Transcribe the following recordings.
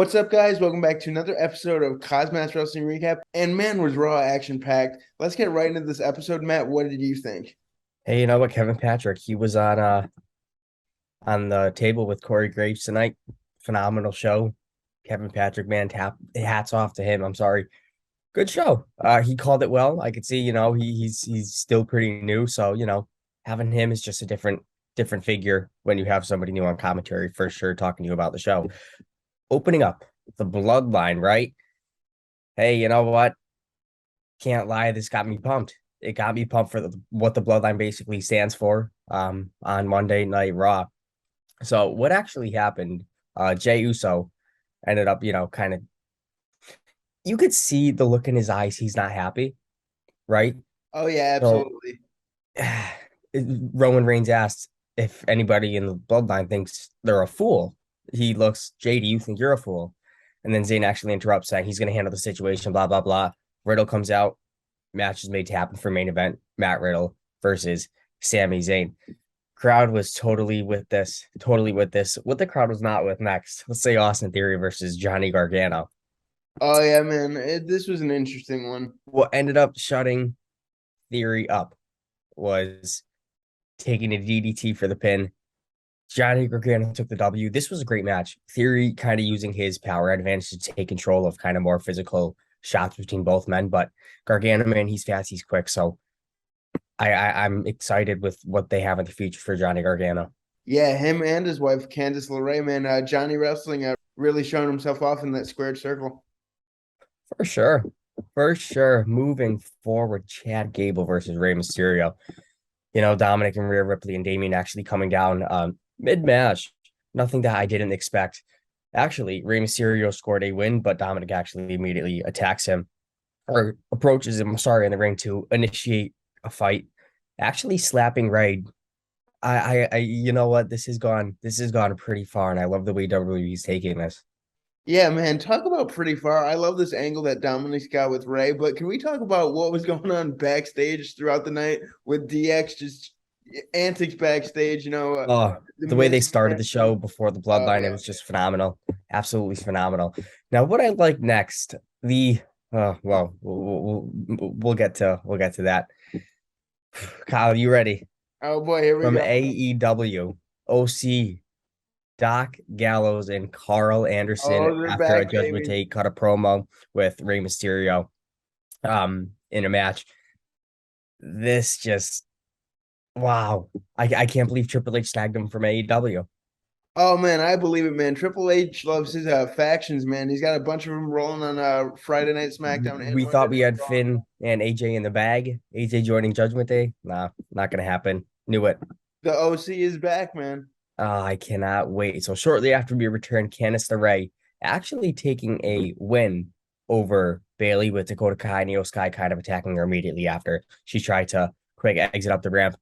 What's up, guys? Welcome back to another episode of KozMatt's Wrestling Recap. And man, was Raw action-packed. Let's get right into this episode. Matt, what did you think? Hey, you know what, Kevin Patrick? He was on the table with Corey Graves tonight. Phenomenal show. Kevin Patrick, man, hats off to him. I'm sorry. Good show. He called it well. I could see, he's still pretty new. So, having him is just a different figure when you have somebody new on commentary for sure talking to you about the show. Opening up the bloodline, right? Hey, you know what? Can't lie, this got me pumped. It got me pumped for what the bloodline basically stands for on Monday Night Raw. So what actually happened? Jey Uso ended up, kind of you could see the look in his eyes. He's not happy, right? Oh, yeah, So absolutely. Roman Reigns asked if anybody in the bloodline thinks they're a fool. He looks, Jey, do you think you're a fool? And then Zayn actually interrupts, saying he's going to handle the situation, blah, blah, blah. Riddle comes out. Match is made to happen for main event. Matt Riddle versus Sami Zayn. Crowd was totally with this. Totally with this. What the crowd was not with next. Let's say Austin Theory versus Johnny Gargano. Oh, yeah, man. This was an interesting one. What ended up shutting Theory up was taking a DDT for the pin. Johnny Gargano took the W. This was a great match. Theory kind of using his power advantage to take control of kind of more physical shots between both men. But Gargano, man, he's fast, he's quick. So I'm excited with what they have in the future for Johnny Gargano. Yeah, him and his wife, Candice LeRae, man. Johnny Wrestling really showing himself off in that squared circle. For sure. For sure. Moving forward, Chad Gable versus Rey Mysterio. Dominic and Rhea Ripley and Damien actually coming down mid-match. Nothing that I didn't expect. Actually, Rey Mysterio scored a win, but Dominic actually immediately attacks him or approaches him, sorry, in the ring to initiate a fight. Actually slapping Rey. You know what? This has gone pretty far, and I love the way WWE is taking this. Yeah, man. Talk about pretty far. I love this angle that Dominic's got with Ray, but can we talk about what was going on backstage throughout the night with DX just antics backstage? Oh, The the way they Miz. started the show before the Oh, bloodline, it yeah. was just phenomenal. Absolutely phenomenal. Now, what I like next, the well, we'll get to that. Kyle, you ready? Oh boy, here we From go. AEW, OC, Doc Gallows and Carl Anderson Oh, they're after a back, Judgment baby. Day cut a promo with Rey Mysterio in a match. This just wow. I can't believe Triple H snagged him from AEW. Oh man, I believe it, man. Triple H loves his factions, man. He's got a bunch of them rolling on Friday Night SmackDown and We Monday thought we Night had Raw. Finn and AJ in the bag. AJ joining Judgment Day. Nah, not gonna happen. Knew it. The OC is back, man. I cannot wait. So shortly after we return, Candice LeRae actually taking a win over Bailey with Dakota Kai and Io Sky kind of attacking her immediately after she tried to quick exit up the ramp.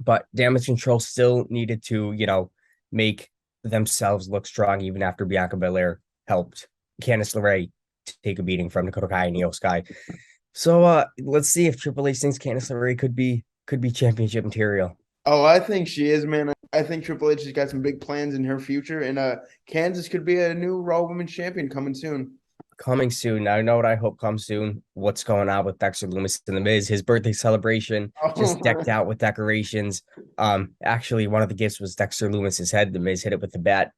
But Damage Control still needed to, make themselves look strong even after Bianca Belair helped Candice LeRae take a beating from Dakota Kai and Io Sky. So let's see if Triple H thinks Candice LeRae could be championship material. Oh, I think she is, man. I think Triple H has got some big plans in her future, and Kansas could be a new Raw Women's Champion coming soon. Coming soon. Now, I know what I hope comes soon. What's going on with Dexter Loomis and the Miz? His birthday celebration just decked Oh, out with decorations. Actually, one of the gifts was Dexter Loomis's head. The Miz hit it with the bat.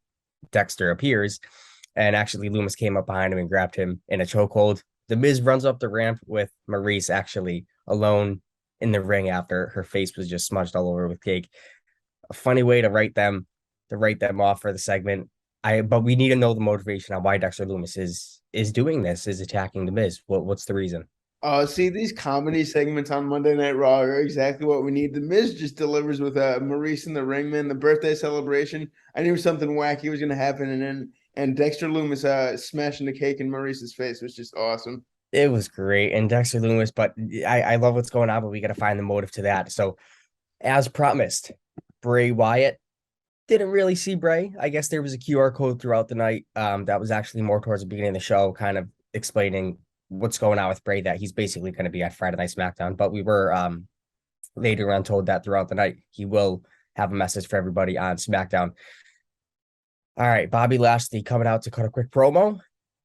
Dexter appears, and actually Loomis came up behind him and grabbed him in a chokehold. The Miz runs up the ramp with Maurice actually alone in the ring after her face was just smudged all over with cake. A funny way to write them off for the segment. But we need to know the motivation on why Dexter Loomis is doing this, is attacking the Miz. What's the reason? see, these comedy segments on Monday Night Raw are exactly what we need. The Miz just delivers with Maurice in the ring, man. The birthday celebration. I knew something wacky was going to happen, and Dexter Loomis smashing the cake in Maurice's face was just awesome. It was great. And Dexter Loomis, but I love what's going on, but we got to find the motive to that. So, as promised, Bray Wyatt didn't really see Bray. I guess there was a QR code throughout the night. That was actually more towards the beginning of the show, kind of explaining what's going on with Bray, that he's basically going to be at Friday Night SmackDown. But we were later on told that throughout the night he will have a message for everybody on SmackDown. All right, Bobby Lashley coming out to cut a quick promo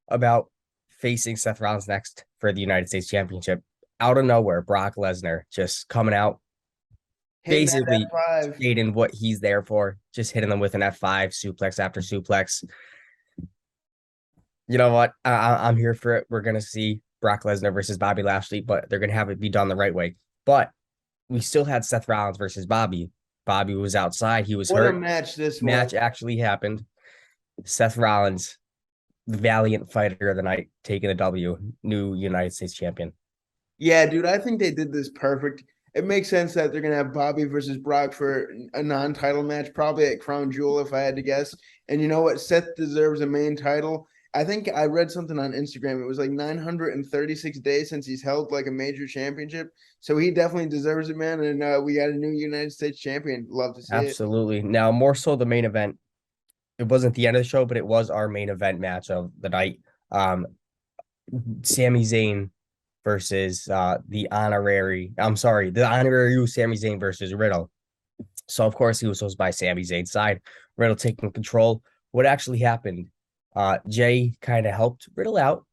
about facing Seth Rollins next for the United States Championship. Out of nowhere, Brock Lesnar just coming out, Hitting that basically F5. stating what he's there for, just hitting them with an F5, suplex after suplex. You know what? I'm here for it. We're gonna see Brock Lesnar versus Bobby Lashley, but they're gonna have it be done the right way. But we still had Seth Rollins versus Bobby. Bobby was outside. He was What a hurt. match this Match was. actually happened. Seth Rollins, the valiant fighter of the night, taking the W, new United States champion. Yeah, dude, I think they did this perfect. It makes sense that they're gonna have Bobby versus Brock for a non-title match, probably at Crown Jewel, if I had to guess. And you know what? Seth deserves a main title. I think I read something on Instagram. It was like 936 days since he's held like a major championship. So he definitely deserves it, man. And we got a new United States champion. Love to see it. Absolutely. Now, more so the main event. It wasn't the end of the show, but it was our main event match of the night. Sami Zayn versus the honorary Sami Zayn versus Riddle. So of course he was by Sami Zayn's side. Riddle taking control. What actually happened? Jay kind of helped Riddle out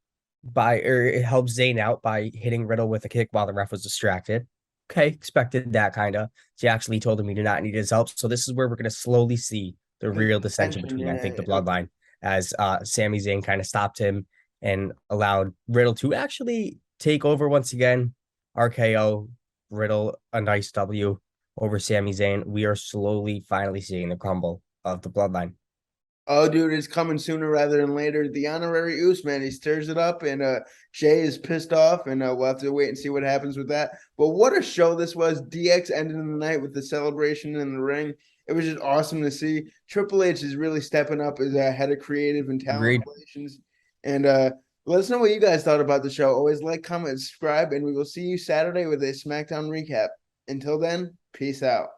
it helped Zayn out by hitting Riddle with a kick while the ref was distracted. Okay, expected that kind of. Jay actually told him he did not need his help. So this is where we're going to slowly see the real dissension between, I think, the bloodline, as Sami Zayn kind of stopped him and allowed Riddle to actually take over once again. RKO, Riddle, a nice W over Sami Zayn. We are slowly, finally seeing the crumble of the bloodline. Oh, dude, it's coming sooner rather than later. The honorary Oos, man, he stirs it up, and Jay is pissed off, and we'll have to wait and see what happens with that. But what a show this was. DX ended the night with the celebration in the ring. It was just awesome to see. Triple H is really stepping up as head of creative and talent relations. And let us know what you guys thought about the show. Always like, comment, subscribe, and we will see you Saturday with a SmackDown recap. Until then, peace out.